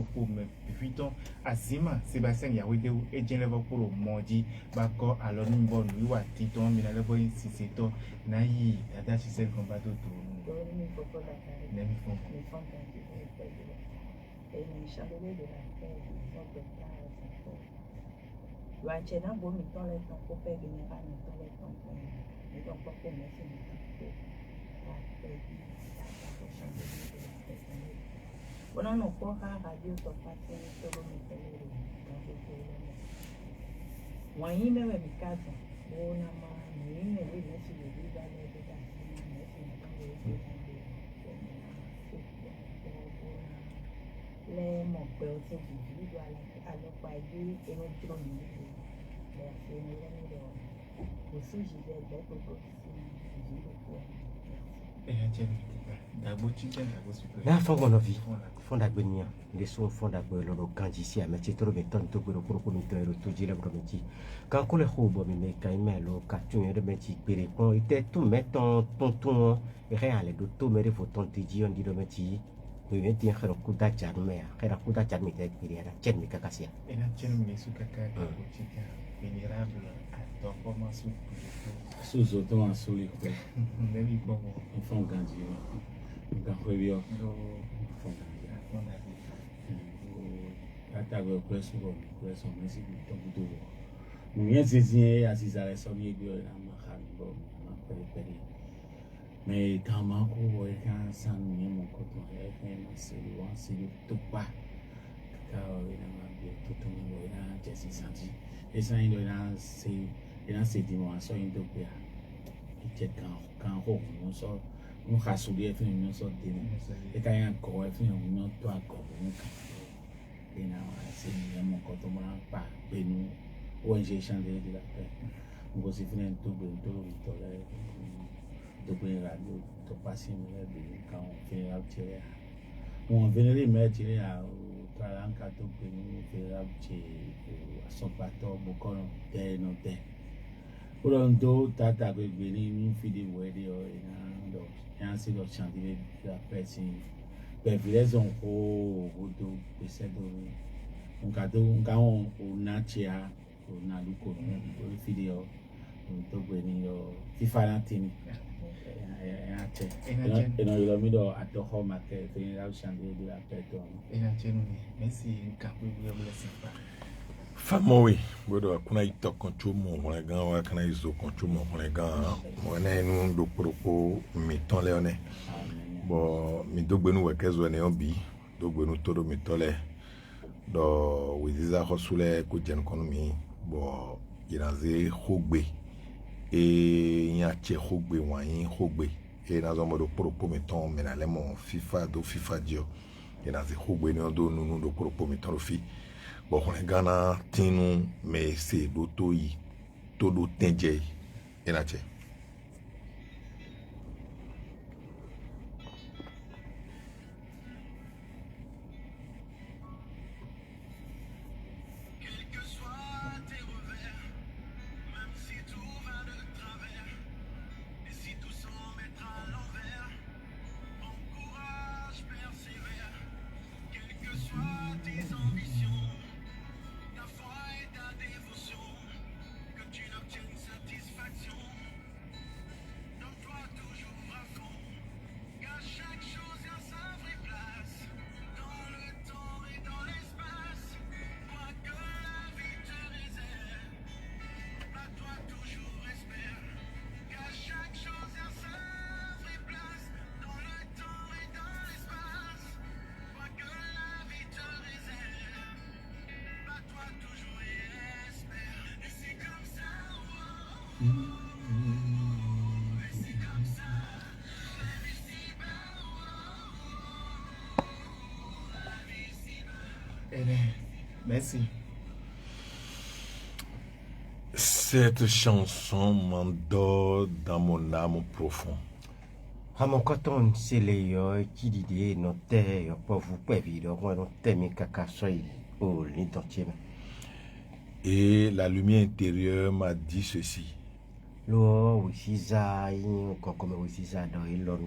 pour me putain azima Sébastien Yawede et Geneva pour moji bako alors nous bon nous wa titon mais la boy si c'est toi naï dada si c'est combat tout Nemi font et les chandeliers de la terre sont de terre Wachena bo mi ton le ton pour faire général mi ton le ton mais donc pas pour me c'est mi ton Bueno, no coja radio topate todo mi telero. Wani me mi casa. Bona ma ni me vi me si vi da le de da. Me si me tan de le mo pe o se vi do a lo pa yi e no tro ni. Le se ni le ni do. O su ji de ko ko si ji do ko. Na fongo no vi fonda gbenia le so fonda gbe lo kanji si a mechi toro beton to gbero kuro mi to ero to jire bro mechi kan ko le hobo mi me kai me lo ka tun ero mechi pere kon ite tu meton tonton e re ale do to mere fo ton ti ji on di do mechi we me ti khero kuda jar me khera kuda jar mi te pere era chen mi kakasia ena chen mi su kaka ko chika venerable donc comment sous autant en solide Nemi bon on fait gandi on revient ata go question merci pour ton boulot nous rien saisir assis à la somme et na ma bon ma pere mais quand ma ko et quand ça nous mon coton et c'est tout pas car na ma bien tout monde là j'ai senti et ça il c'est dimension de bien et quand on sort on rassurer fait une sorte de et quand il y a encore fait une toi encore et là c'est mon coton pas nous ou j'ai changé de la paix on va se finir tout radio tout passer quand on fait la tirer on venait mettre tirer à 44 pour nous faire à son pato beaucoup de noter Pronto tata que veni nous fit des wedding et ainsi de chanter la personne per raison au do pese do on natia on a lu ko video to veni FIFA latini et non il a mis do atoko market veni la chanter de la personne et la tienne merci kapu le sifa Famoui, bodo kuna ito konchumo molega wa kana izo konchumo molega wana enu do propos miton leone bo mi dogbenu wekezo ne obi dogbenu todo mitole do wiziza hosule ko jen konomi bo iraze hogbe e nyache hogbe wanyin hogbe e na zo modo propos miton menale mo FIFA dio iraze hogbe ne do nunu do propos miton fi bon on est Ghana tinu mais c'est doto yi todo tenje enache Merci. Cette chanson m'endort dans mon âme profond. À mon coton, c'est les yo qui dit non terre pour vous prévenir moi non terre mi kaka soy au l'identité. Et la lumière intérieure m'a dit ceci. Lo aussi ça comme aussi ça dans l'on.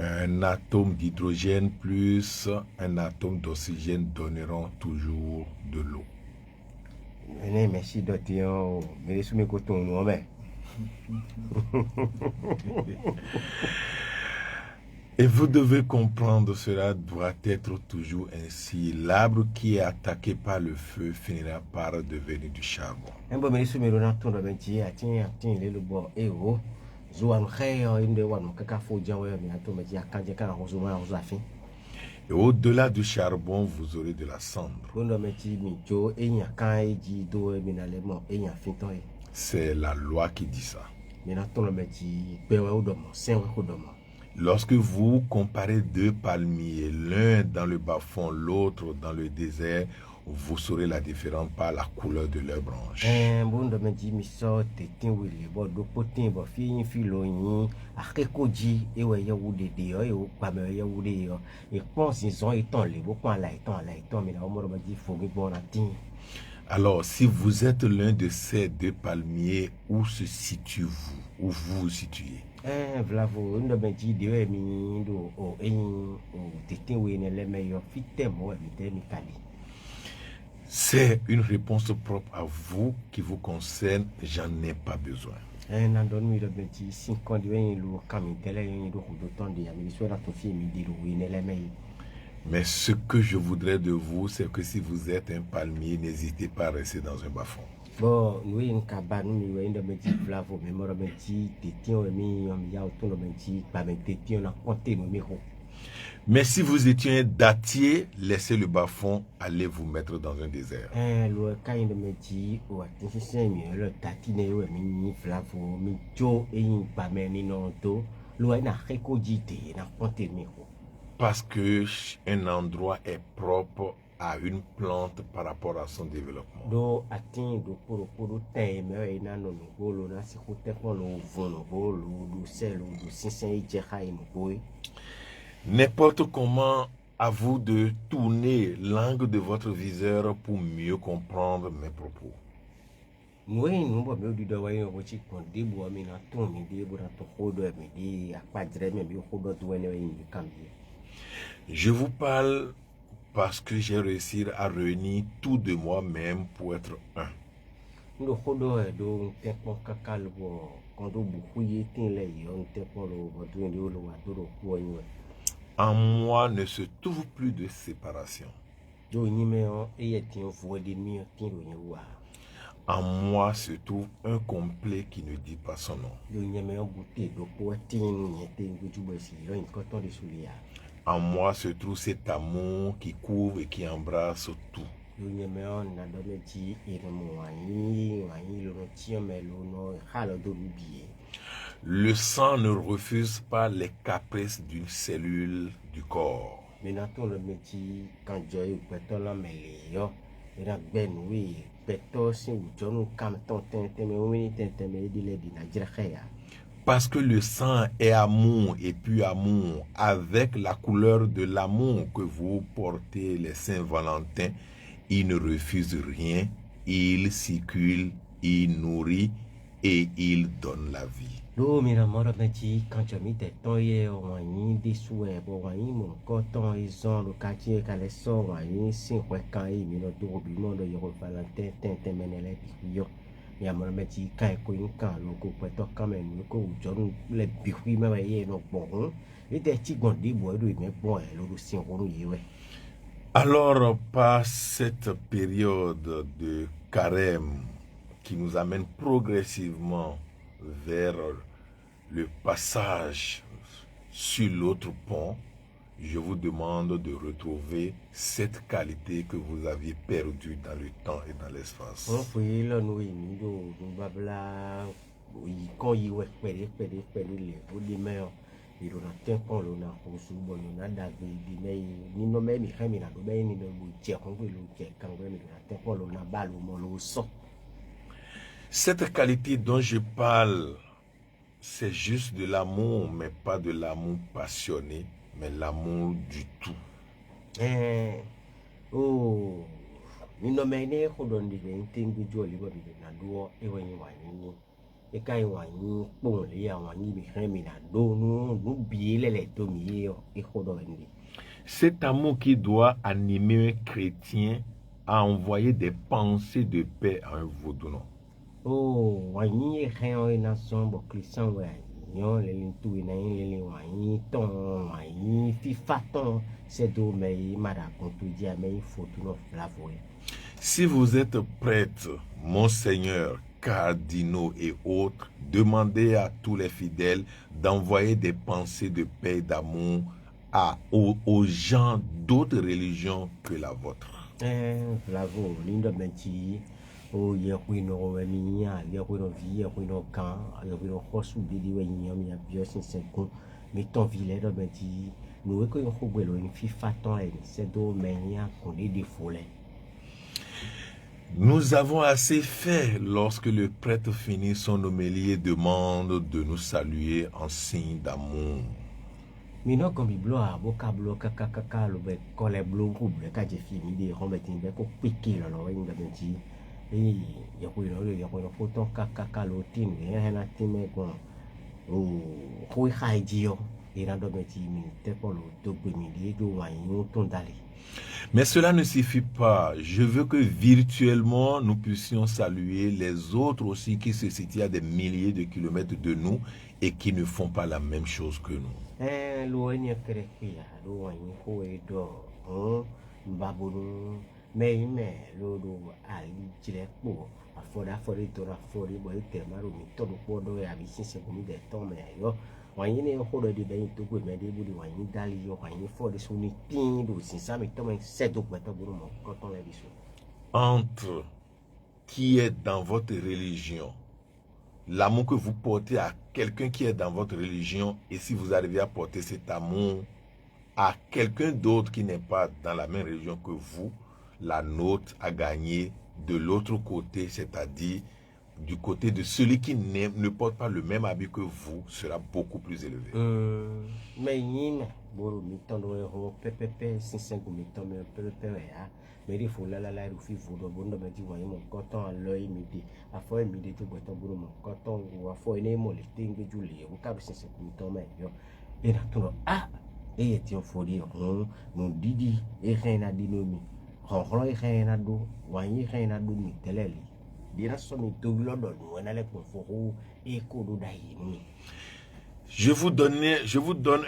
Un atome d'hydrogène plus un atome d'oxygène donneront toujours de l'eau. Merci docteur, mais sous mes cotons, non mais. Et vous devez comprendre, cela doit être toujours ainsi. L'arbre qui est attaqué par le feu finira par devenir du charbon. Un bon mais sous mes rôles dans le métier, tiens les le bon et oh. Zoan khaya inde wan kaka fo jawe mi ato me dia kanje kana hozuma hozafi. Et au-delà du charbon, vous aurez de la cendre. C'est la loi qui dit ça. Lorsque vous comparez deux palmiers, l'un dans le bas-fond, l'autre dans le désert, vous saurez la différence par la couleur de leurs branches. Alors, si vous êtes l'un de ces deux palmiers, où se situez-vous? Où vous vous situez? C'est une réponse propre à vous qui vous concerne, j'en ai pas besoin. Mais ce que je voudrais de vous, c'est que si vous êtes un palmier, n'hésitez pas à rester dans un bas-fond. Mais si vous étiez un dattier, laissez le bas-fond, allez vous mettre dans un désert. Parce que un endroit est propre à une plante par rapport à son développement. N'importe comment, à vous de tourner l'angle de votre viseur pour mieux comprendre mes propos. Je vous parle parce que j'ai réussi à réunir tout de moi-même pour être un. En moi ne se trouve plus de séparation. En moi se trouve un complet qui ne dit pas son nom. En moi se trouve cet amour qui couvre et qui embrasse tout. Le sang ne refuse pas les caprices d'une cellule du corps. Parce que le sang est amour et puis amour, avec la couleur de l'amour que vous portez les Saint-Valentin, il ne refuse rien, il circule, il nourrit et il donne la vie. Alors, par cette période de carême qui nous amène progressivement vers le passage sur l'autre pont, je vous demande de retrouver cette qualité que vous aviez perdue dans le temps et dans l'espace. Cette qualité dont je parle, c'est juste de l'amour, mais pas de l'amour passionné, mais l'amour du tout. et quand il bon les awani mi remina do nous bier les domier et khodondi. Cet amour qui doit animer un chrétien à envoyer des pensées de paix à un vaudou. Oh, wani rien na sombo christian wa yon le tout na le wani ton wani fifa ton c'est do mais mara contre dia mais il faut tout la voir. Si vous êtes prêtres, monseigneurs, cardinaux et autres, demandez à tous les fidèles d'envoyer des pensées de paix et d'amour aux gens d'autres religions que la vôtre. Bravo, lindo menti. Oh, il y a une revenia, il y a une vie, il y a une camp, il y a une roche ou des liens, il y a bien 5 ans. Mais ton vilain de menti, nous avons une fille faton, c'est domaine qu'on est défaut. Nous avons assez fait lorsque le prêtre finit son homélie et demande de nous saluer en signe d'amour. Mino comme blo a vocablo kaka lo be kole blo ku be ka je fini de ho be tin be ko piqué lo inga benti e ya ko lo photo kaka lo tin e na tin me ko o ko khai dio e na do benti mi te ko lo to be mi de do wa yin ton dali. Mais cela ne suffit pas. Je veux que virtuellement, nous puissions saluer les autres aussi qui se situent à des milliers de kilomètres de nous et qui ne font pas la même chose que nous. Entre qui est dans votre religion, l'amour que vous portez à quelqu'un qui est dans votre religion, et si vous arrivez à porter cet amour à quelqu'un d'autre qui n'est pas dans la même religion que vous, la nôtre a gagné de l'autre côté, c'est-à-dire du côté de celui qui ne porte pas le même habit que vous, sera beaucoup plus élevé. Mais il faut la rufi vodo bondo me di wani mon coton à l'œil midi a foi midi to boto buru mon coton ou a foi ne mo le tingue juli o ka se mi to me yo e na to e ti o fori on no didi e reina dinomi ro e reina do wani reina do mi teleli dira so mi to lo do no na le ko fo e ko do dai ni. Je vous donne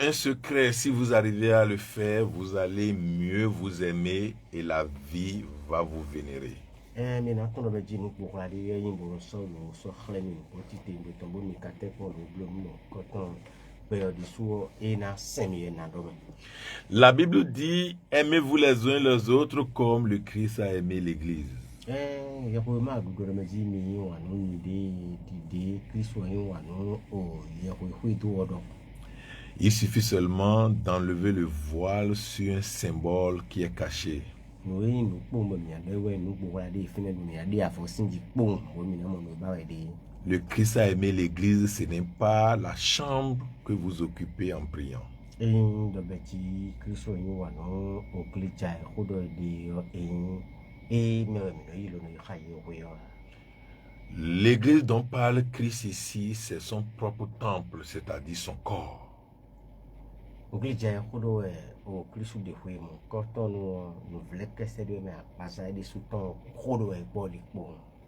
un secret. Si vous arrivez à le faire, vous allez mieux vous aimer et la vie va vous vénérer. La Bible dit, aimez-vous les uns les autres comme le Christ a aimé l'Église. Il suffit seulement d'enlever le voile sur un symbole qui est caché. Le Christ a aimé l'Église, ce n'est pas la chambre que vous occupez en priant. L'église dont parle Christ ici, c'est son propre temple, c'est-à-dire son corps.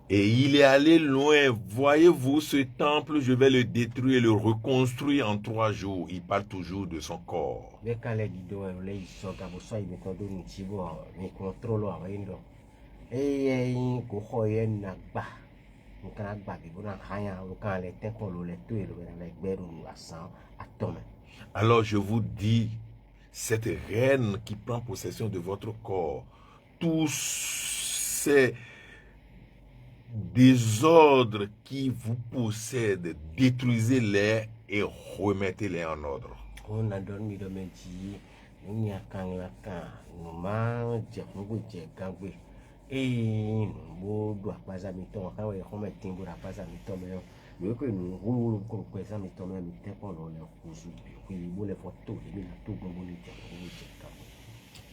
Et il est allé loin. Voyez-vous ce temple, je vais le détruire et le reconstruire en 3 jours. Il parle toujours de son corps. Alors je vous dis, cette reine qui prend possession de votre corps, tous ces désordres qui vous possèdent, détruisez-les et remettez-les en ordre.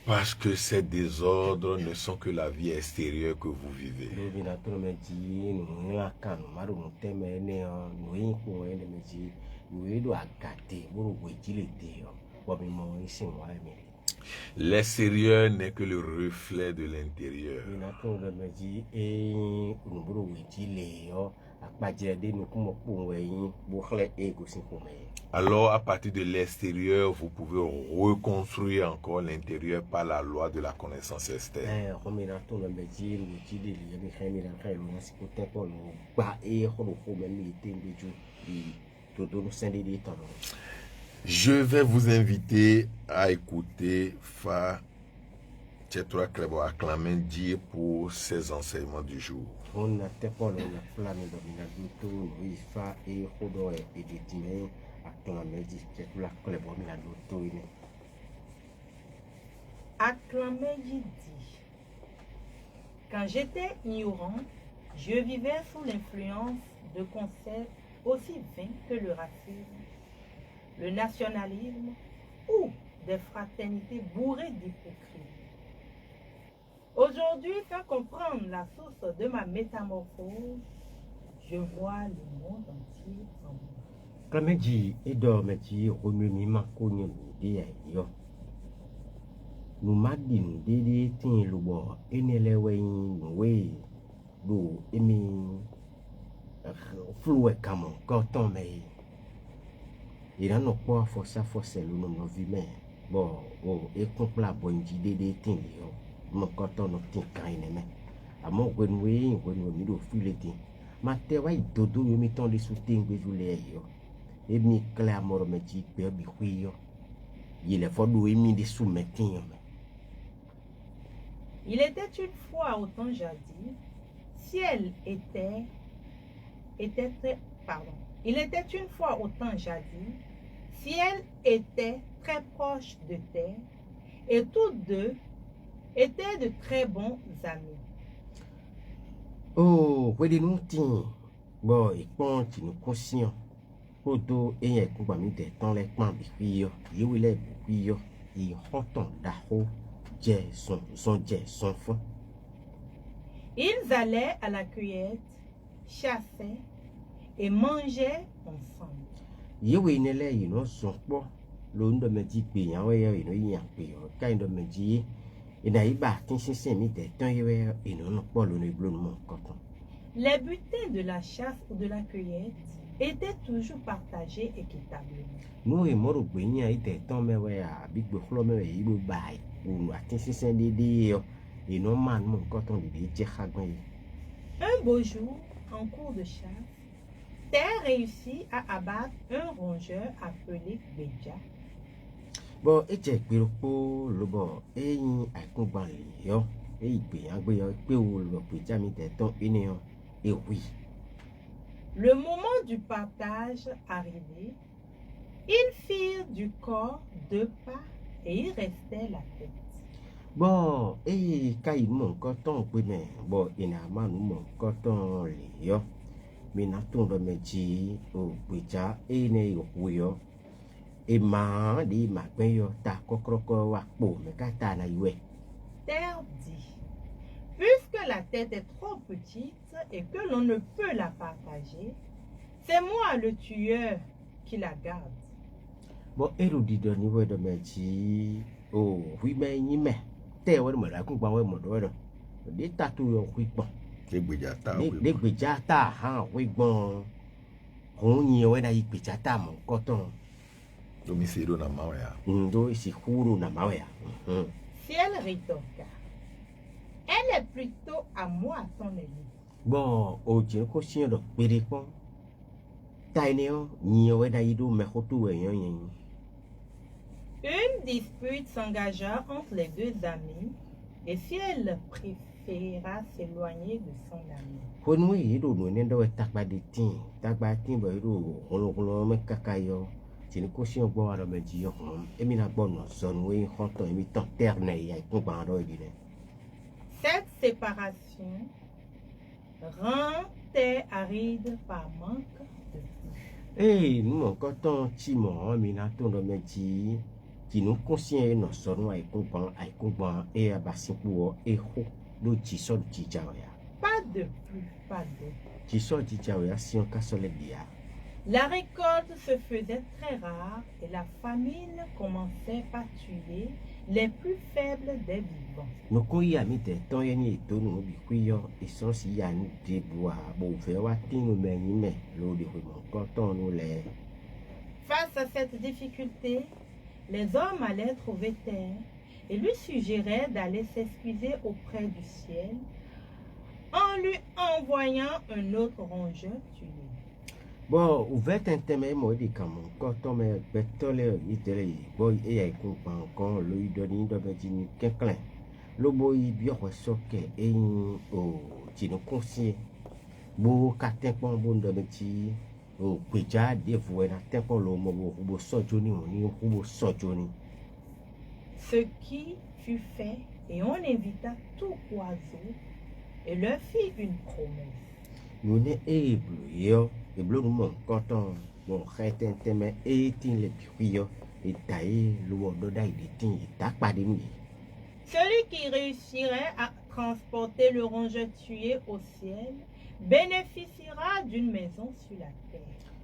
Parce que ces désordres ne sont que la vie extérieure que vous vivez. L'extérieur n'est que le reflet de l'intérieur. Alors, à partir de l'extérieur, vous pouvez reconstruire encore l'intérieur par la loi de la connaissance externe. Je vais vous inviter à écouter Fa Tchetra Klebo acclamer Dieu pour ses enseignements du jour. Acclamez dit: quand j'étais ignorant, je vivais sous l'influence de concepts aussi vains que le racisme, le nationalisme ou des fraternités bourrées d'hypocrisie. Aujourd'hui, sans comprendre la source de ma métamorphose, je vois le monde entier en moi. Klameji edomeji romumi makonyo de yo. Numadin dede tin lubo enelewe we do emi flue kamo koton me. Il no po força lu no vime. Bo o e compla bonji dede tin yo. Mo koton no tin kaine me. Amo when we mi do file tin. Ma te wa dodo yo mi ton de soutin bejule yo. Emi clair moro me ti pe bi huyo. Il est fort emi de soumetin. Il était une fois au temps jadis, Il était une fois au temps jadis, ciel était très proche de terre, et tous deux étaient de très bons amis. Oh, we di nou tin. Bon, ipon ti nou conscient. Kodo eye kuba mi de ton le pan bi kuyo. Yewile bi kuyo. I honton da ho. Son fond. Ils allaient à la cueillette, chassaient et mangeaient ensemble. Yewe inele ino son po. Lo ndo me di pe yan we ino yan pe yo. Ka ndo me di ina iba tin sin mi de ton yewe ino no po lo no iblo no koton. Les butins de la chasse ou de la cueillette étaient toujours partagés équitablement. Nous et moro gbe yan ite ton me we a bi gbe khlo me we ibo bai. Un beau jour, en cours de chasse, Terre réussit à abattre un rongeur appelé Béja. Bon, et j'ai pris le bon, et il a compris, et il peut y avoir le Béja, et oui. Le moment du partage arrivé, ils firent du corps 2 pas. Et il restait la tête. Bon, et quand il mon coton, oui, mais bon, il n'a pas mon coton, yo. Mais n'a ton de métier, au Béja, et né au Pouyo. Et ma, dit ma payo, ta cocroco, wa, pour me cata na yue. Terre dit: puisque la tête est trop petite et que l'on ne peut la partager, c'est moi le tueur qui la garde. Bon, érudit de niveau de métier, oh, oui, mais il me, t'es ouais, me la coupe, ouais, mon doigt, des tatouages, oui, bon. Les Béjata, hein, oui, bon. On y est, ouais, là, il béjata, mon coton. Domicile na mawea. Do ici, couru na mawea. Si elle rétorqua: elle est plutôt à moi, ton ami. Bon, au Dieu, qu'on s'y de péricon. Taïnéo, n'y ouais, là, il doit me retrouver, Une dispute s'engagea entre les 2 amis, et si elle préféra s'éloigner de son ami. When we do no nendo takba de tin bo do holo me kakayo. Ti ni ko si ogbo wa lo meji yo hon. Emi na gbo no son we honto emi ton terne ya ikun gba ro ile. Cette séparation rendait aride par manque de Eh, nous mon coton ti mo mi na ton do meji qui nous conscient nos sons et comprend et abassin pour et ho do qui sort du jaoya. Pas de plus, pas de. Qui sort du jaoya si on casse les biens. La récolte se faisait très rare et la famine commençait par tuer les plus faibles des vivants. Nous couillons mis des temps et nous biquillons et sans si y a des bois, bon, faire what nous mais l'eau de remont quand on nous les. Face à cette difficulté, les hommes allaient trouver terre et lui suggéraient d'aller s'excuser auprès du ciel en lui envoyant un autre rongeur tué. Bon, ouvert un thème médicament, quand on met pétrole, il boy et un coupon, quand lui donne de Virginie quelqu'un. Le boy bien reçoqué et au tino conscient. Beau catin bon de métier, au péja dévoué à tempo le mot ou sojoni ou sojoni. Ce qui fut fait, et on invita tout oiseau et leur fit une promesse. Nous n'est éblouillons. Et bleu mon coton, mon rétin thème et tin les puits et taillé le monde d'ail des tins et tac pas de nuit. Celui qui réussirait à transporter le rongeur tué au ciel bénéficiera d'une maison sur la terre.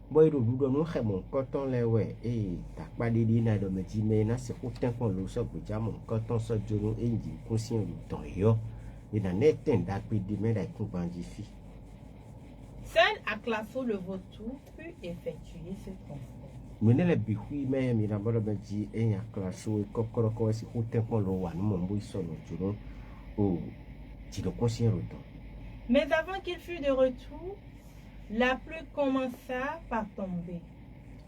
Boy, nous donnons mon coton les ouais et tac pas de dîner de me dire mais là c'est pour temps qu'on le sort pour dire mon coton soit journaux et dit conscient du temps yo et dans les temps d'après demain d'ailleurs bandifi. Seul Aklaso le vautour put effectuer ce transport. Mene le bihui me mira bora beji enya klaso e kokoroko si houten kon lo wa no mbo isono juro o ti do conscient roton. Mais avant qu'il fût de retour, la pluie commença par tomber.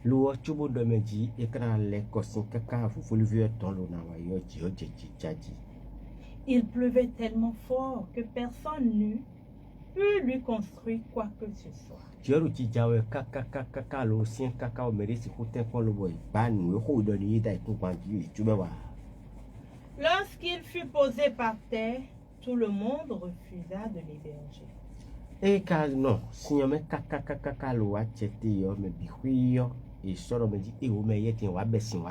Lo chubo do meji e kana le kosin kaka fu vieux ton lo na wa yo ji o ji jaji. Il pleuvait tellement fort que personne n'eût pu lui construire quoi que ce soit. Jero ji jawe kaka lo sien kaka o merisi houten kon lo boy ba nu ho do ni dai ku banji tu wa. Lorsqu'il fut posé par terre, tout le monde refusa de l'héberger. E ka no, si me kaka lo wa cheti yo me bihui yo e soro me ji e o me yeti wa besin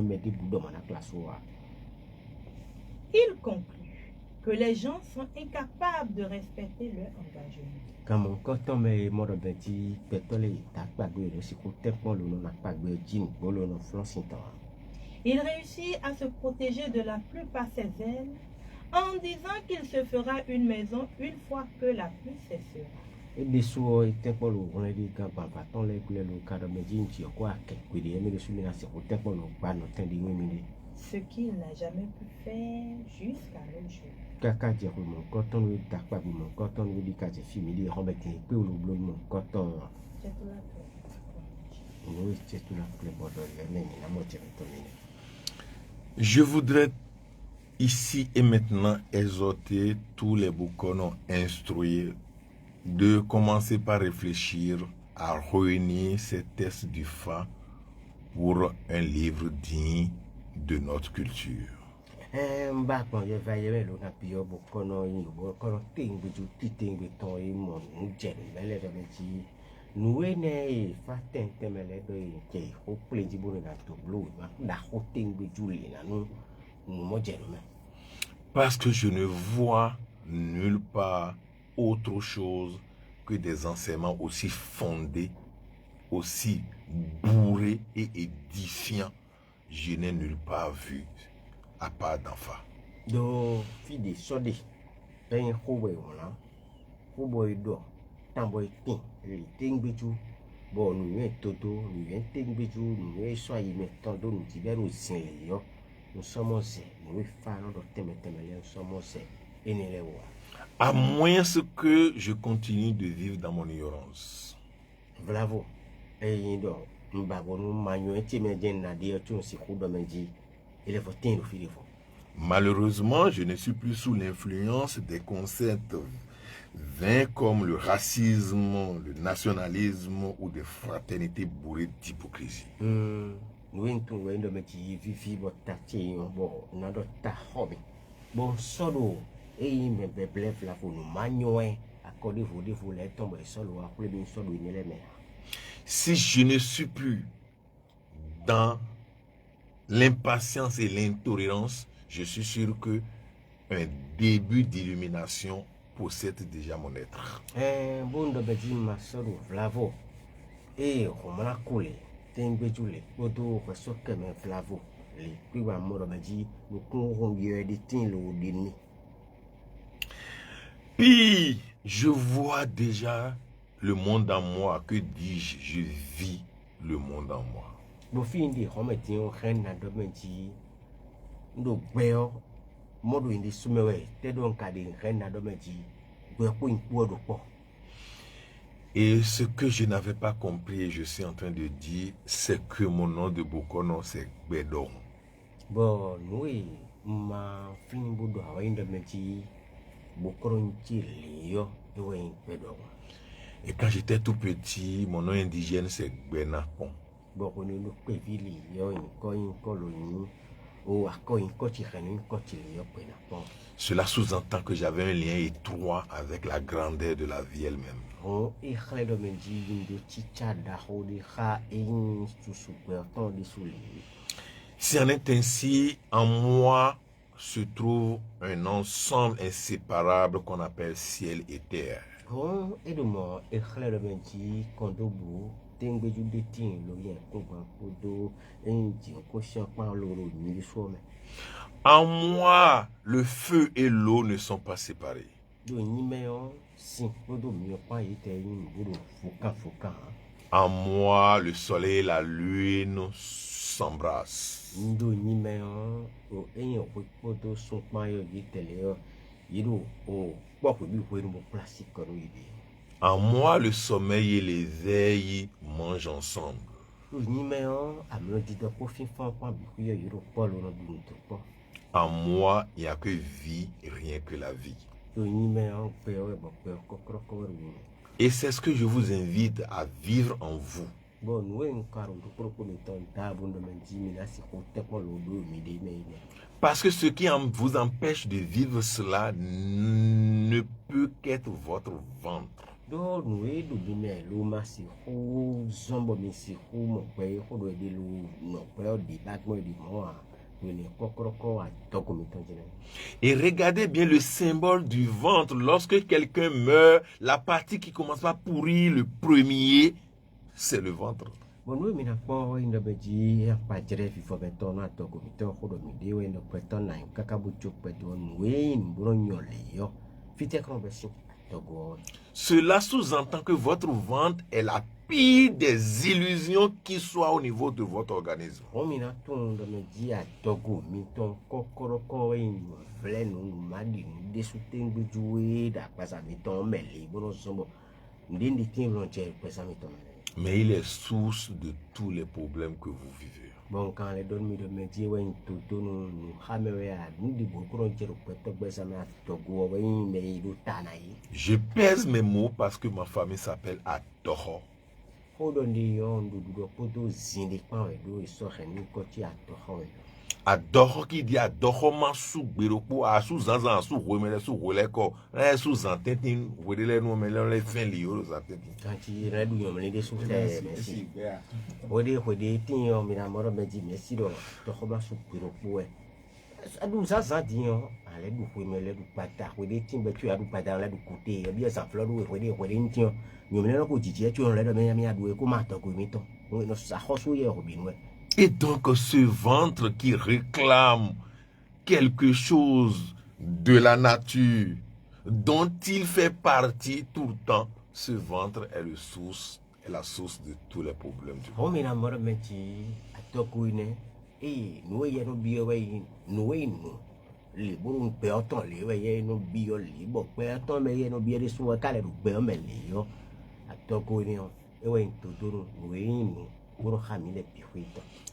me di budo mana klaso wa. Il conclut que les gens sont incapables de respecter leur engagement. Comme on coton me moro beti petole takpagbe le si ko tepon lo na pakbe jin bolo no flansinta. Il réussit à se protéger de la pluie par ses ailes en disant qu'il se fera une maison une fois que la pluie cessera. Et des sous et tepon lo on dit quand papa ton le couleur lo cadre me jin ti quoi que kwidi e me le sumi na se ko tepon lo ba no ten di mi. Ce qu'il n'a jamais pu faire jusqu'à nos jours. Kaka je ko mon coton lo takpagbe mon coton lo di ka je fimi di rombete pe lo blo mon coton. C'est tout là. Oui, c'est tout là que le bordeaux le nene na mo je tomine. Je voudrais ici et maintenant exhorter tous les boucons instruits de commencer par réfléchir à réunir ces textes du FA pour un livre digne de notre culture. Mba kon ye va ye lo na pio bokono yin bokono tingu ju titingu ton yi mon njen mele de meji nuwe ne fa tente mele do yin ke ho pleji bo na to blo na ho tingu ju li na nu mo jeno. Parce que je ne vois nulle part autre chose que des enseignements aussi fondés, aussi bourrés et édifiants. Je n'ai nulle part vu à part d'enfants. Do fidi sodi ben hobo wona hobo do tamboy tin li tingbeju bo nu yen toto nu yen tingbeju nu yen so yi me ton do nu ti bero sin le yo nous sommes nous faisons de temetemele nous sommes enele wa. À moins que je continue de vivre dans mon ignorance. Bravo. Et do mbabo nu manyo enti me den na de tun si ku do menji. Il est voté au fil. Malheureusement, je ne suis plus sous l'influence des concepts vains comme le racisme, le nationalisme ou des fraternités bourrées d'hypocrisie. Nous entons le métier vivi botati bo na do ta hobby. Bon solo et me beblef la pour nous manyoé accordé vous les tomber solo après bien solo ni les mer. Si je ne suis plus dans l'impatience et l'intolérance, je suis sûr que un début d'illumination possède déjà mon être. Bon de bedi masoro vlavo. Romana kule. Tengbe jule. Odo resoke men vlavo. Les plus grands mots de bedi. Nous courons des tins le dini. Puis, je vois déjà le monde en moi. Que dis-je? Je vis le monde en moi. Bofindi hometio rena domeji ndo gbeo modo indi sumewe tedo nkadi rena domeji gbepo inpo do po. Et ce que je n'avais pas compris, et je suis en train de dire, c'est que mon nom de Bokono, c'est Gbedon. Bon, oui, ma fin bodo hawaii domeji Bokono nchili ewe Gbedon. Et quand j'étais tout petit, mon nom indigène, c'est Gbenapon. Cela sous-entend que j'avais un lien étroit avec la grandeur de la vie elle-même. Si en est ainsi, en moi se trouve un ensemble inséparable qu'on appelle ciel et terre. En moi, le feu et l'eau ne sont pas séparés. En moi, le soleil et la lune s'embrassent. En moi, le sommeil et l'éveil mangent ensemble. En moi, il n'y a que vie et rien que la vie. Et c'est ce que je vous invite à vivre en vous. Parce que ce qui vous empêche de vivre cela ne peut qu'être votre ventre. Et regardez bien le symbole du ventre. Lorsque quelqu'un meurt, la partie qui commence à pourrir le premier, c'est le ventre. Cela sous-entend que votre ventre est la pire des illusions qui soient au niveau de votre organisme. Mais il est source de tous les problèmes que vous vivez. Je pèse mes mots parce que ma famille s'appelle Adoro. Adoro qui dit Adoro masu gbèròpó asu zanzan asu wemele su woleko su zantentin wedele no mele le fin li yo zantentin. Et donc ce ventre qui réclame quelque chose de la nature dont il fait partie tout le temps, ce ventre est la source de tous les problèmes du monde.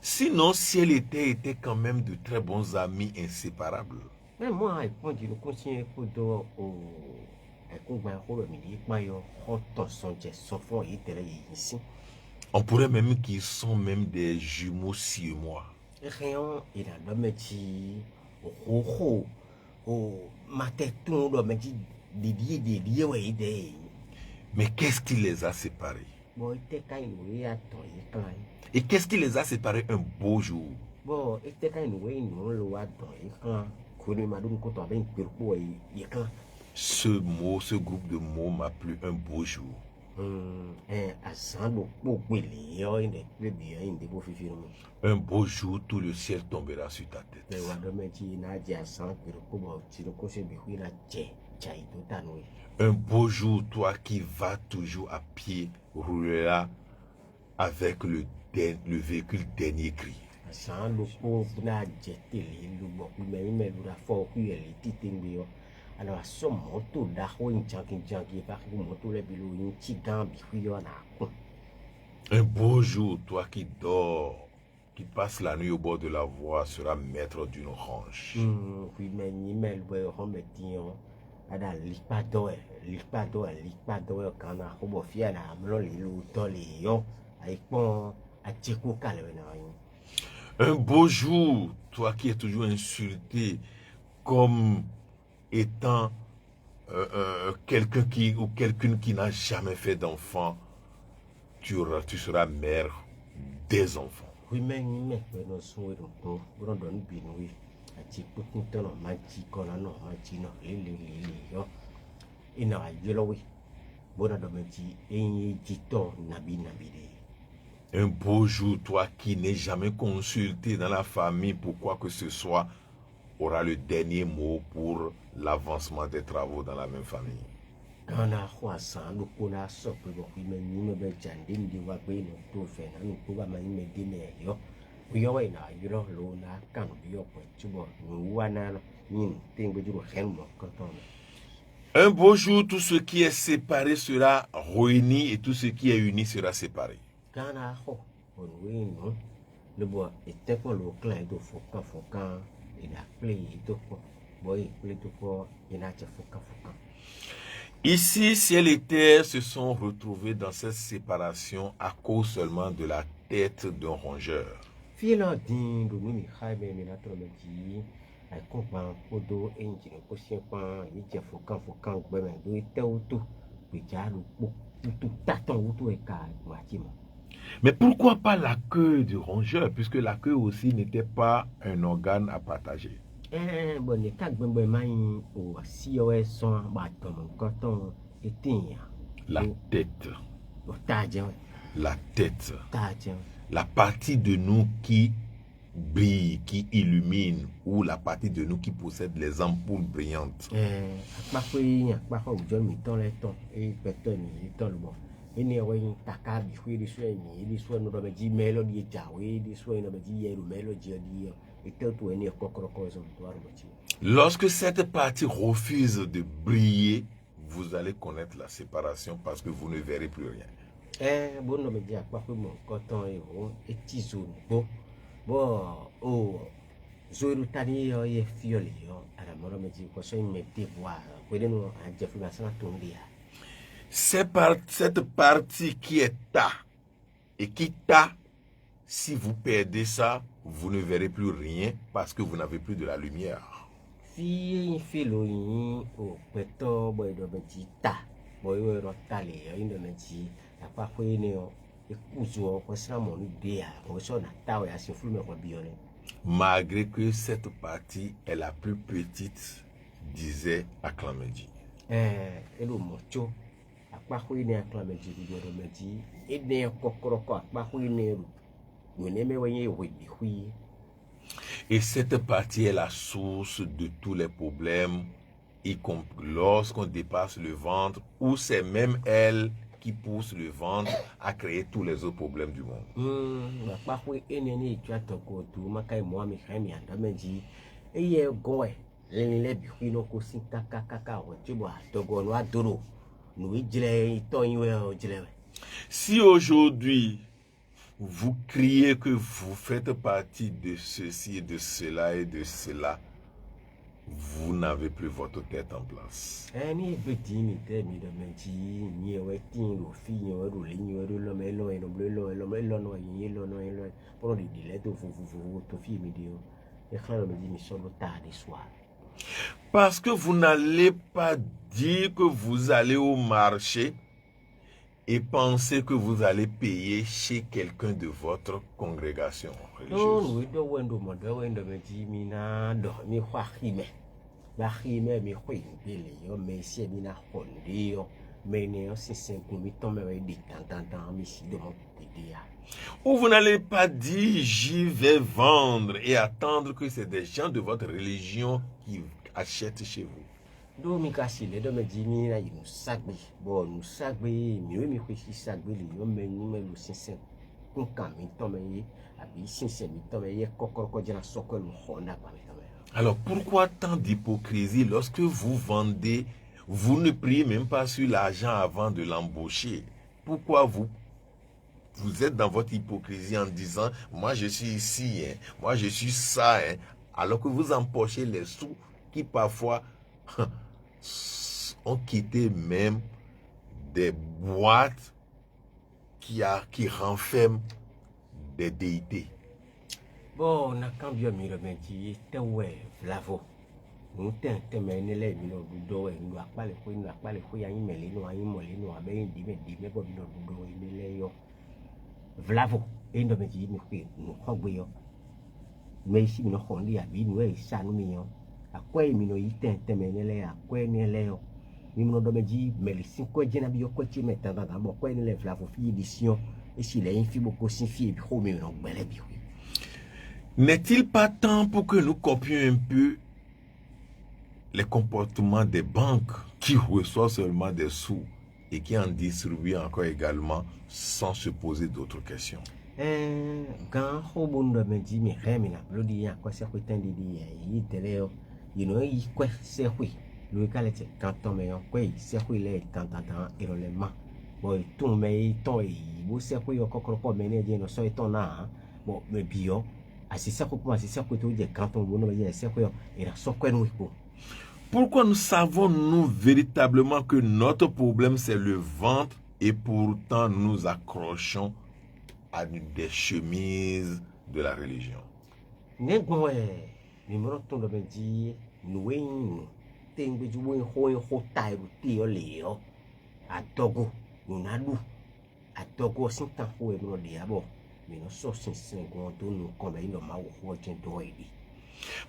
Sinon, si elle était quand même de très bons amis inséparables. On pourrait même qu'ils sont même des jumeaux siamois. Mais qu'est-ce qui les a séparés? Et qu'est-ce qui les a séparés un beau jour? Bon, et t'es quand même le wa dans écran. Kuri madou ko to ben pirpo écran. Ce mot, ce groupe de mots m'a plu un beau jour. Un beau jour, tout le ciel tombera sur ta tête. Un beau jour, toi qui vas toujours à pied, rouleras avec le véhicule dernier cri. Un beau jour, toi qui dors, qui passe la nuit au bord de la voie, sera maître d'une range. Un beau jour, toi qui es toujours insulté comme étant quelqu'un qui n'a jamais fait d'enfant, tu seras mère des enfants. Un beau jour, toi qui n'es jamais consulté dans la famille pour quoi que ce soit, aura le dernier mot pour l'avancement des travaux dans la même famille. Un beau jour, tout ce qui est séparé sera réuni et tout ce qui est uni sera séparé. Ici, ciel et terre se sont retrouvés dans cette séparation à cause seulement de la tête d'un rongeur. Mais pourquoi pas la queue du rongeur, puisque la queue aussi n'était pas un organe à partager? La tête. La tête. La partie de nous qui brille, qui illumine, ou la partie de nous qui possède les ampoules brillantes. Lorsque cette partie refuse de briller, vous allez connaître la séparation parce que vous ne verrez plus rien. Cette partie qui est ta et qui t'a, si vous perdez ça, vous ne verrez plus rien parce que vous n'avez plus de la lumière. Malgré que cette partie est la plus petite, disait Aklamedi. Et cette partie est la source de tous les problèmes, y compris lorsqu'on dépasse le ventre, ou c'est même elle qui pousse le ventre à créer tous les autres problèmes du monde. Si aujourd'hui vous criez que vous faites partie de ceci et de cela et de cela, vous n'avez plus votre tête en place. Parce que vous n'allez pas dire que vous allez au marché et pensez que vous allez payer chez quelqu'un de votre congrégation religieuse. nous do wendo mo do wendo me ji mi na do mi kwa khime ba khime mi khoi bile yo me sie mi na khondi yo me ne yo sisen ku mi tombe we di tan mi si de mo dia. Ou vous n'allez pas dire j'y vais vendre et attendre que c'est des gens de votre religion qui achètent chez vous. Do mi kasi le do me ji mi na yu sagbe bo nu sagbe mi we mi khoi si sagbe le yo me nu me lu sisen ku kan mi tombe yi abi sisen mi tombe ye kokoroko jina sokwe lu honda pa mi tombe. Alors pourquoi tant d'hypocrisie lorsque vous vendez, vous ne priez même pas sur l'argent avant de l'embaucher? Pourquoi vous êtes dans votre hypocrisie en disant moi je suis ici, hein, moi je suis ça, hein, alors que vous empochez les sous qui parfois ont quitté même des boîtes qui renferment des déités. Bon, na cambio mi remeti te we vlavo. Nous te menele mi no do e no akpale ko ya yin mele no ayin mole no abe yin di me bo mi no do e mele yo. Vlavo e ndo me ji mi ku no khogbe yo. Me si mi no khondi abi no e sa no mi yo. Akwe mi no yite te menele akwe ni le yo. Mi no do me ji mele sin ko jena bi yo ko ti meta da bo ko ni le vlavo fi édition et si le yin fi boko sin fi bi ko mi no gbele bi. N'est-il pas temps pour que nous copions un peu les comportements des banques qui reçoivent seulement des sous et qui en distribuent encore également sans se poser d'autres questions? Quand on me dit mais remina blodi ya kwa se kwetandi di yi tele you know yi kwa se kwi le kalete quand on me kwa se kwi le tant irolement boy tout me to yi bo se kwi okokoro ko me ne je no so ito na bo me bio Pourquoi nous savons-nous véritablement que notre problème c'est le ventre et pourtant nous accrochons à des chemises de la religion?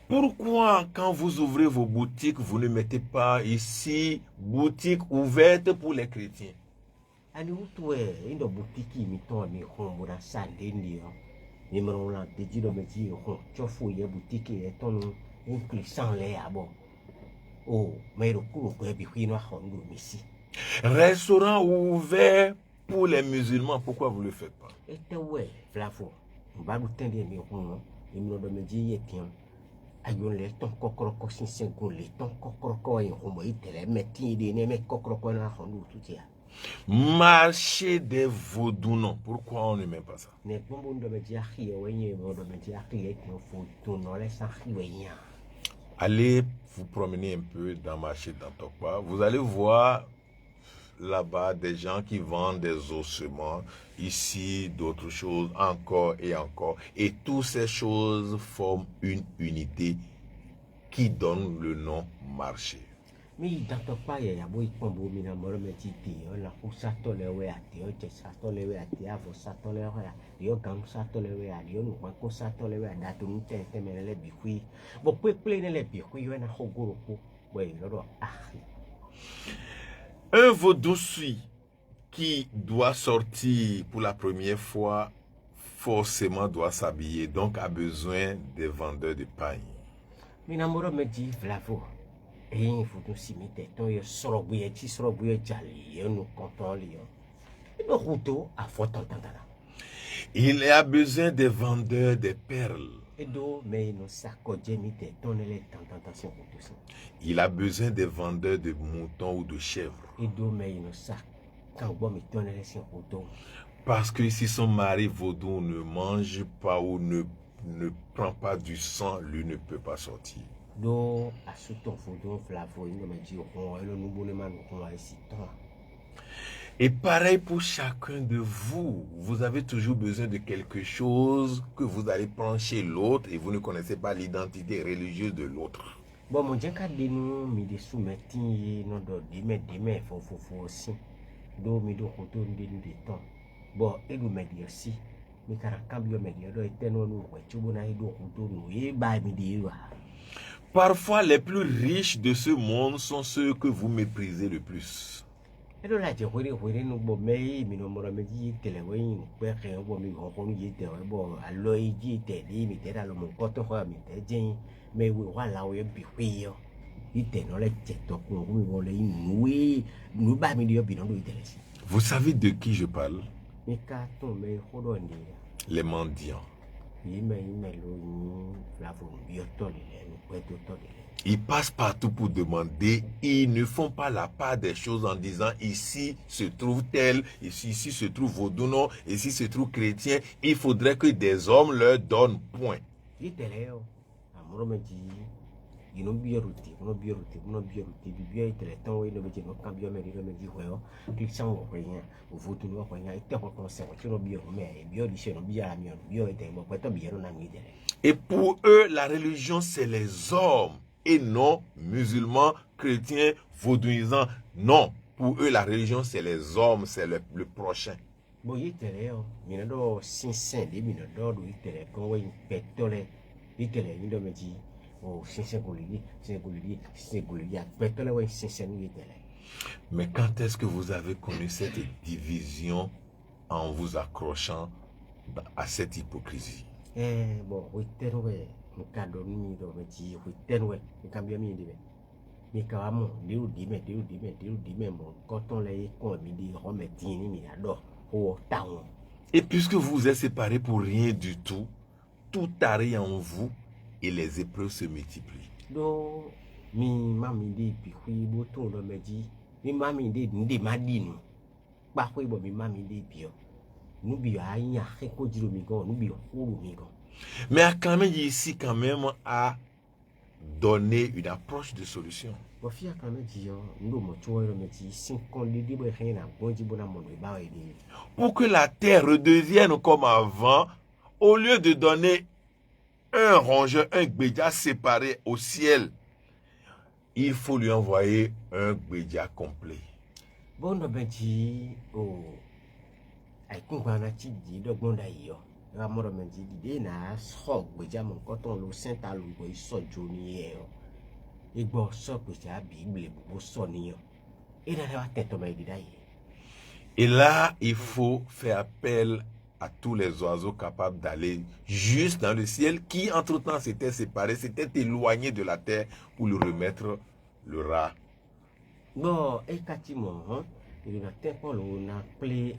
Pourquoi quand vous ouvrez vos boutiques, vous ne mettez pas ici boutique ouverte pour les chrétiens? Restaurant ouvert pour les musulmans, pourquoi vous ne le faites pas? Marché des vaudous, non. Pourquoi on ne met pas ça? Allez vous promener un peu dans le marché d'Antokwa. Vous allez voir là-bas des gens qui vendent des ossements, ici d'autres choses, encore et encore. Et toutes ces choses forment une unité qui donne le nom marché. Un vaudou qui doit sortir pour la première fois, forcément doit s'habiller, donc a besoin des vendeurs de paille. Il a besoin des vendeurs de perles. Il a besoin des vendeurs de moutons ou de chèvres. Parce que si son mari vaudou ne mange pas ou ne prend pas du sang, lui ne peut pas sortir. Et pareil pour chacun de vous. Vous avez toujours besoin de quelque chose que vous allez prendre chez l'autre et vous ne connaissez pas l'identité religieuse de l'autre. do mi do ko to ndi ton bo e do media si mi kara cambio media do eteno no ko chubu na do ko to no e ba mi di wa. Parfois, les plus riches de ce monde sont ceux que vous méprisez le plus. Et donc là, je vais nous bomber, mais nous me remettons que les voyants nous perdent, bon, mais on connaît des bon, alors il dit des limites, mais dans le monde, quand on voit, mais voilà, où est bien, il était dans les têtes, donc on voit les noués, nous bas milieu, bien nous intéresse. Vous savez de qui je parle? Mais quand on met au Les mendiants. Ils passent partout pour demander. Ils ne font pas la part des choses en disant ici se trouve tel, ici se trouve Vaudounon, ici se trouve chrétien. Il faudrait que des hommes leur donnent point. Et pour eux, la religion, c'est les hommes et non musulmans, chrétiens, vaudouisants. Non, pour eux, la religion, c'est les hommes, c'est le prochain. Mais quand est-ce que vous avez connu cette division en vous accrochant à cette hypocrisie? Et puisque vous êtes séparés pour rien du tout, tout arrive en vous et les épreuves se multiplient. Mais Akame ici quand même a donné une approche de solution. Pour que la terre redevienne comme avant, au lieu de donner un rongeur, un gbedja séparé au ciel, il faut lui envoyer un gbedja complet. Et là, il faut faire appel à tous les oiseaux capables d'aller juste dans le ciel, qui entre-temps s'étaient séparés, s'étaient éloignés de la terre pour lui remettre le rat. Bon, et Katimo, il y a un on a appelé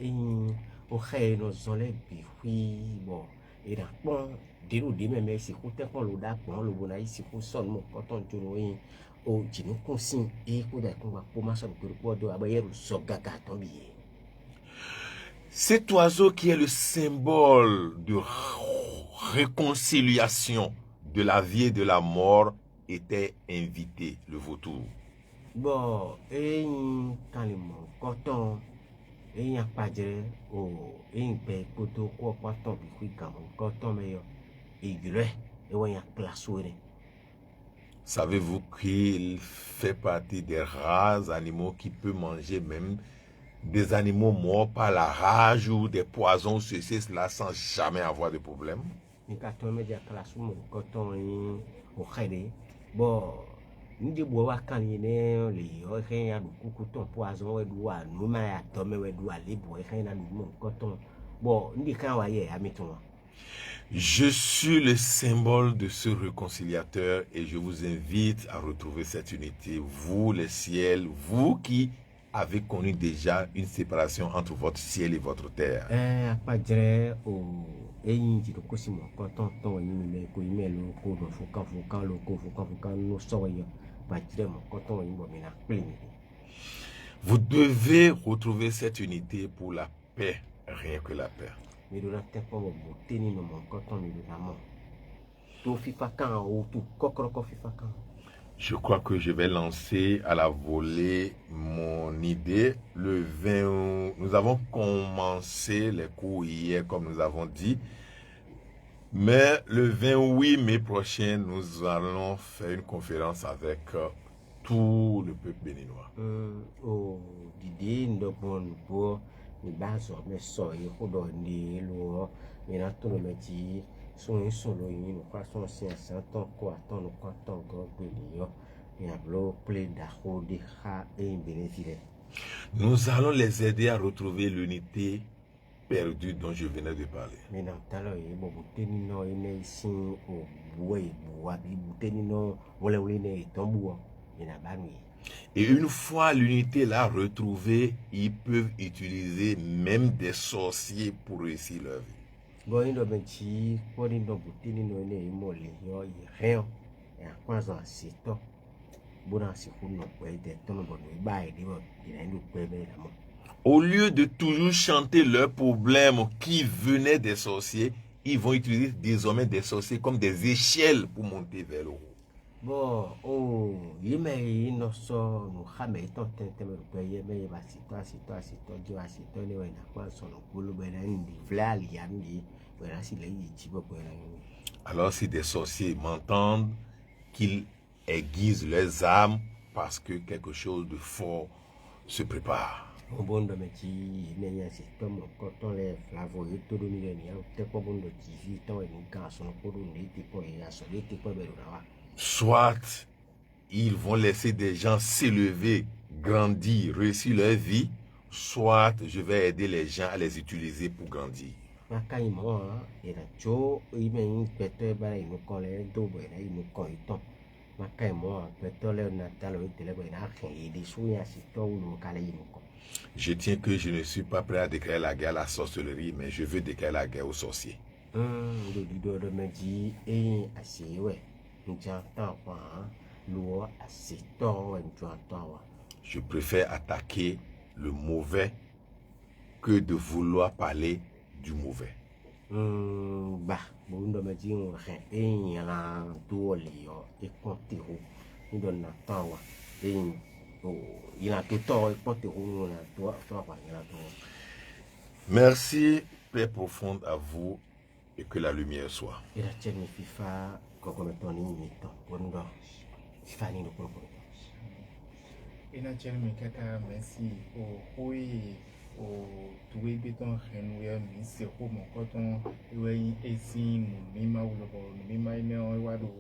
au ré nos enlèves, puis bon, et là, bon, des mêmes, c'est qu'on t'a pas le bon, le bon aïe, c'est qu'on sonne mon coton, tu vois, au dino consigne, et qu'on a pour ma somme que le poids de abayer le sogaga tombé. Cet oiseau qui est le symbole de réconciliation de la vie et de la mort était invité, le vautour. Bon, et quand le mot coton, et y a pas de oh, et un peu coton, quoi, coton, puis comme coton, mais et y a place où. Savez-vous qu'il fait partie des rares animaux qui peut manger même des animaux morts par la rage ou des poisons, ceci, cela, sans jamais avoir de problème? Bon, nous bois quand il est les rien de coton poison et doit nous à tomber et doit aller boire rien à nous coton. Bon, nous quand voyez à mettons. Je suis le symbole de ce réconciliateur et je vous invite à retrouver cette unité, vous les ciels, vous qui avez connu déjà une séparation entre votre ciel et votre terre. Vous devez retrouver cette unité pour la paix, rien que la paix. Je crois que je vais lancer à la volée mon idée. Le 20, nous avons commencé les cours hier, comme nous avons dit. Mais le 28 mai prochain, nous allons faire une conférence avec tout le peuple béninois. O didi ndobon bo ni baso me so yi kodo ni lo ni na to me ti so yin so lo yin no kwa so si asan ton ko aton no kwa ton go gbe ni yo ni ablo play da ho di ha e bénéfice. Nous allons les aider à retrouver l'unité perdue dont je venais de parler. Mais non, talo yi bo buteni no ine sin o buwe buwa bi buteni no wole wole ne tombuo ni na banu. Et une fois l'unité là retrouvée, ils peuvent utiliser même des sorciers pour réussir leur vie. Bon, il doit mentir, pour il doit buteni no ne imoli yo yi rien. Et à quoi ça c'est to. Bon, c'est pour nous pour aider ton bon ba et bon, il a nous pour aider là. Au lieu de toujours chanter leurs problèmes qui venaient des sorciers, ils vont utiliser désormais des sorciers comme des échelles pour monter vers le haut. Bon, oh, il m'a dit non so nous ramène ton tente me payer mais va si toi Dieu a si toi ne va pas son le ben ndi vla liandi voilà si les yi pour Alors si des sorciers m'entendent qu'ils aiguisent leurs âmes parce que quelque chose de fort se prépare. Bon de meti ne ya si toi mon coton les flavo et tout le millénaire te pas bon de TV toi et une canson pour nous te pour ya so te pas be là. Soit ils vont laisser des gens s'élever, grandir, réussir leur vie, soit je vais aider les gens à les utiliser pour grandir. Je tiens que je ne suis pas prêt à déclarer la guerre à la sorcellerie, mais je veux déclarer la guerre aux sorciers. Je préfère attaquer le mauvais que de vouloir parler du mauvais. Merci, paix profonde à vous et que la lumière soit. Ina chelmi kaka merci o tuwe beton renouer mi se ko mon coton we esin no mima ulo bo no mima ime o wado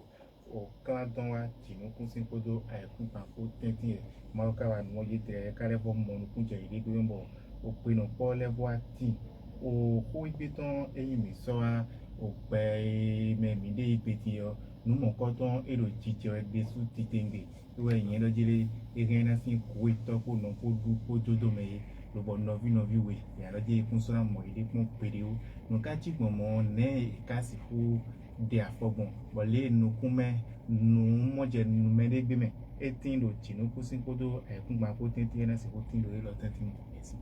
o kanton wa ti no kun sin kodo ai kun pa ko tentin ma ka wa no ye te ka le bo mo no kun je ile ko mbo o pe no po le bo ati o ko beton eyin mi so a o pe me mi de ipeti yo no mon coton e lo titio e besu titenge we yen lo jele e na sin ko ito ko no ko du ko jodo me lo bo novi we ya lo je kun so na mo ile kun pere o no ka ti gbon mo ne ka si fu de afogbon bo le no kun me no mo je no me de gbe me e tin lo ti no ku sin ko do e kun gba ko tin tin na si ko tin lo lo tin tin si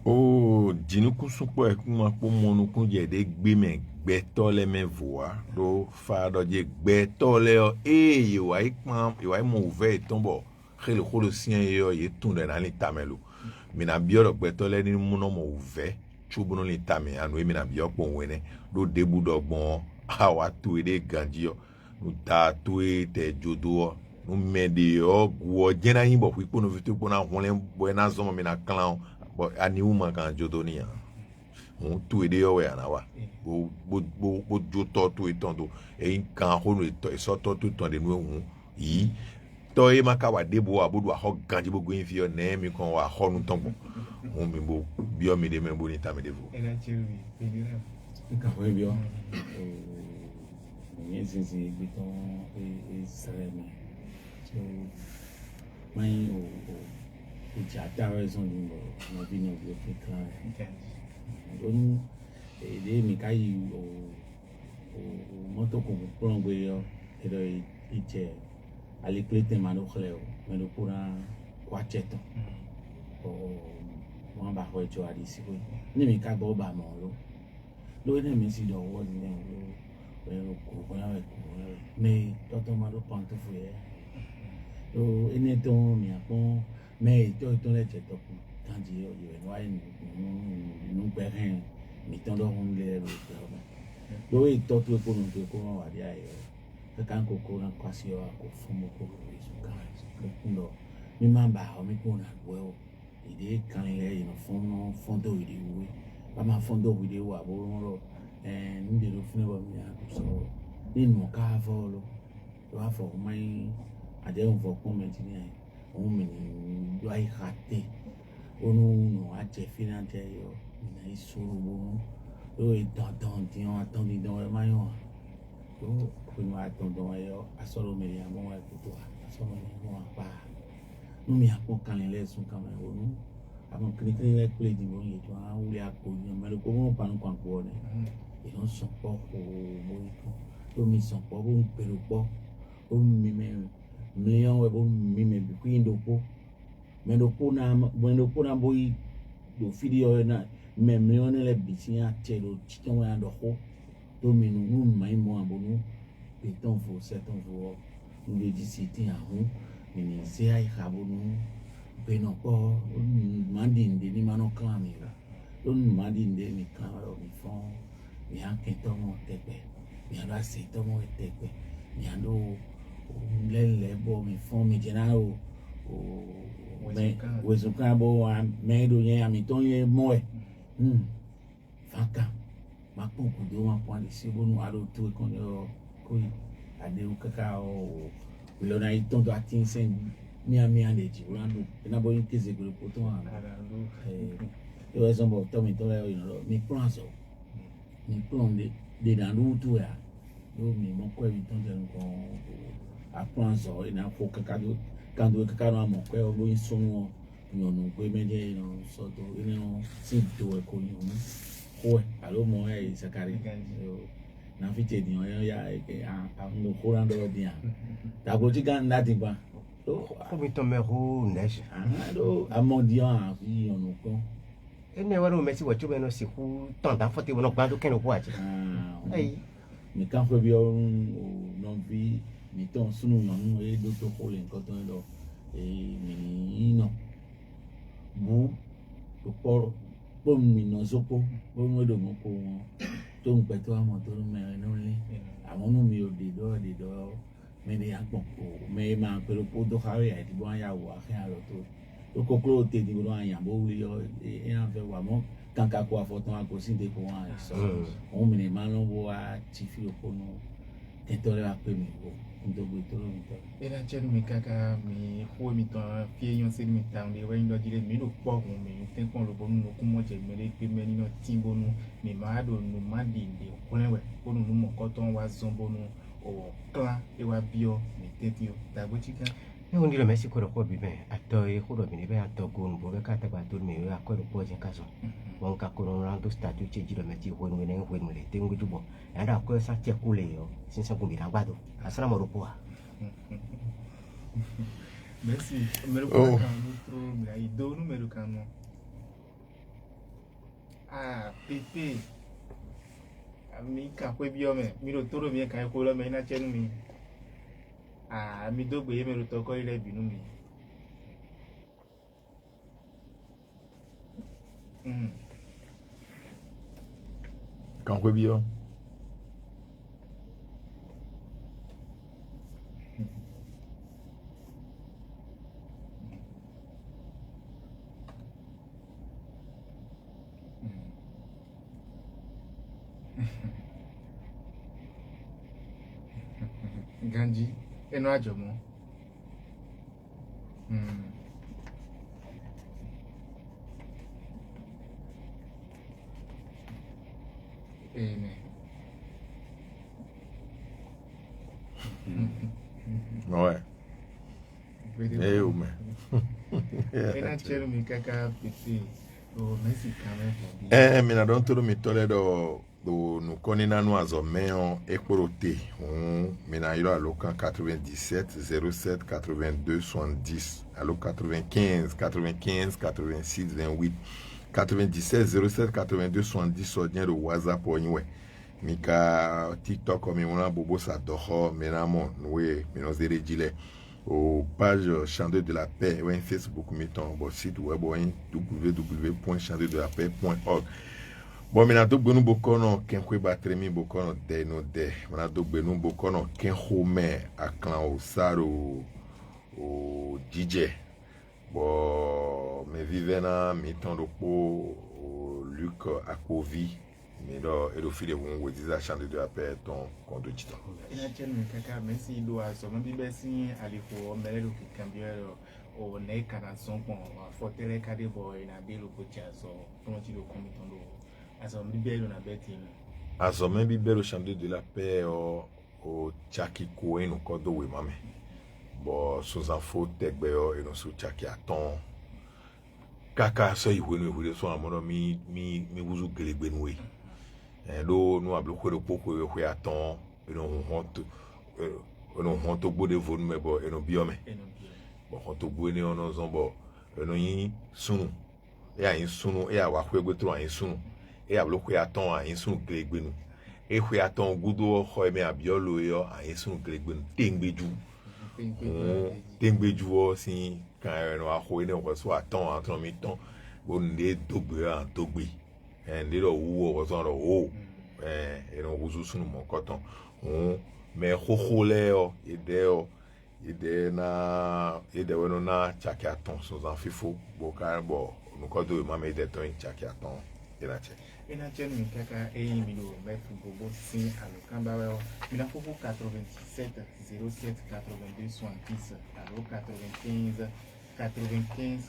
Oh, dinuku supo e kuma po monukun je de gbe me gbe to le me voa do fa do je gbe to le o e wa ipam e wa mo ve tombo khele kholo sien yo ye tunde na ni tamelu mina bioro gbe to le ni mu no mo ve chubuno ni tame anu e mina bio po wene do debu do gbon awa tu e de ganjio nu ta tu e te jodo nu mede o gwo jena yin bo pi no vitu po na honle bo na zomo mina clan ani uma kan jodonia on tu ede yo ya na wa bo joto tu itondo e kan ho no ito so to tu ton de nu hu yi to e maka wa debo abodu ho ganji bo goin fi o na mi kon wa ho nu ton mo mi bo bi o mi de me bo ni ta me de bo ina chelmi pedira ka ho bi o ni sisi biton e sereme so mai o a raison de vie non plus clair. Donc, et mi kai o moto ko prongwe yo e iche ali plete mano khleo meno pura kwacheto o mo ba ho jo ari si ko ni mi ka bo ba mo lo ne mi si do wo ni lo ko na ko me toto maro panto fuye lo ene to mi apon mais to le cheto quand je yo no hay no perren mi tondo on le lo e to tu ko no ko no varia yo kan ko ko na kwasi wa ko fumo ko so kan ndo mi mamba o mi ko na bo ide kan le no fondo ide wo ba ma fondo ide wa bo ro ndi do fune ba mi so in mo ka volo do afọ mai ade on fo comment ni ai o mi ni do ai khate onu no a je finante yo na isuru bo o e dandan ti on attend dans le maillon o ko no attend yo asoro mi ya mo wa ko asoro mi mo pa no mi apo kan le sun kan me onu àwọn kìnìkìnì rẹ pé ìdìbò yìí tó àwọn wúlé àpò yìí ọmọ ẹlòpọ̀ wọn pa nǹkan àpò rẹ èèyàn sàn pọ̀ kò mọ ikú lómi sàn pọ̀ bó ń pèrò pọ̀ ó ń mi mẹ́rin mílíọ̀nù ẹ̀ bó ń mi mẹ́rin kí n dòpó mẹ́ndòpó náà bó yìí lò fídíò ẹ̀ náà mẹ́ mílíọ̀nù rẹ̀ bì sí àtẹ̀ lò títí wọn àdọ̀kọ́ lómi nù nù mà ń mọ àbọ̀nù pétọ́n fò sẹ́tọ́n fò ọ́ níbi sí ti àhún nìyí sí àìkàbọ̀nù beno po mandinde ni mano klami la mandinde ni klaro mi fon mi anche tomo tepe mi ando se tomo tepe mi ando lele bo mi fon mi genaro o wezo kabo a medo ye ami tonye moe faka mapo kudo ma po ali se bonu ado tu kon yo koi ade u kakao lona itondo atinsen mi ande ji urando na bo yin keze gbe ko to an yo e sombo to mi to le yo mi plan so mi plan de na lu tu ya yo mi mo ko mi ton je nko a plan so ina ko kakado kando kakano mo ko o yin so won yo no pe meje no so to ina no si to e ko yin mo ko alo mo e sakari yo na fi te di yo ya e a no ko ran do di an ta go ti gan na ti gba Como tu me neige. Amondian fi on ko. Ene waro mesi wa chube no siku tanda foti wono gbadu ken ko aje. Ai mi kan fo bi o no vi mi ton sunu yon e do to ko le nkan ton lo mi no bu to poro bo mi no sopo bo mo do mo ko won to n pe to amo to me no le àwọn nu mi o de do mene agbon o me ma pero podo hawe e di bon ya wo akin aro to kokoro te di bon ayan bo wuli yo e an fe wa mo kanka ko afoton akosin de ko wan so o mene ma lo wo a ti fi opono tentore a pe mi wo ndo gbe to mi to e la chelu mi kaka mi ho mi to fie yon se mi tan le wen do dire mi lo po gun mi ten kon lo bo nu ku mo je mele pe me ni no timbo nu mi ma do nu ma di de ko lewe ko nu mo ko ton wa zombo nu o clan e wa bio mi tetio da go chika e on dire mesi ko ko bi me ato e ko bi ni be ato gun bo be ka ta ba to mi e ko po je ka so won ka ko ran do statue che jiro me ti ho ni ne ho ni le tengu jubo anda ko sa che ku le yo sin sa ku mi ra gbado asara mo ro po a merci me lo ko kan outro mi ai do numero kan no pepe mi ka kwe bi ome mi ro toro mi ka ko lo me na chenu mi mi dogbe ye mi ro to ko ile binu mi kan kwe bi yo Ganji eno ajomo ouais eh o me ena chero mi kaka pete o mesi kame mi na don toro mi tole do no konina no azomeo ekporote mina iro alokan 97 07 82 70 alo 95 86 28 97 07 82 70 sodien do WhatsApp onwe mika TikTok mi wona bobo sa doho menamo nowe minozere jile au page Chandeur de la Paix ou Facebook mettons bon site web ou www.chandeurdelapaix.org Bon, mina do gbenu bokono ken kwe batremi bokono de no de. Mina do gbenu bokono ken home aklan o saro o DJ. Bon, me vive na mi tondo po o Luc Akovi. Me do edo file won we diza chande de appel ton kondo chita. Ina chen mi kaka merci do aso mo bi besi aliko melelo ki cambio o ne kana son kon fotere kade boy na belo ko chaso ton ti do komi tondo. Aso mi belo na beti. Aso me bi belo chande de la paix o chaki ko eno kodo we mame. Bon, sous info tegbe yo eno su chaki aton. Kaka so ihwe so amono mi wuzu gelegbe nwe. Do no ablo ko poko we aton eno honto gbode vonu me bo eno biome. Bon honto gbone ono zombo eno yin sunu. Yin sunu wa ko egotro yin sunu. Ablo ko aton yin sunu gelegbe nu. Ehwe aton gudo ho eme abiolo yo yin sunu gelegbe nu tengbeju. Tengbeju o sin kan eno aho ene ko so aton atron mi ton bo nde dogbe an dogbe. Nde do wo ko so ro o eno wuzu sunu mo koton me khokhole o ide weno na chaki aton so zan fifo bo kan bo no ko do ma me de ton chaki aton Ina chen mi kaka mi do mettre bobo sin alo kamba wa mina foko 87 07 82 70 alo 95 86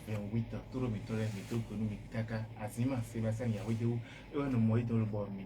28 toro mi tore mi to konu mi kaka azima Sébastien ya wedu e wono mo idolo bo mi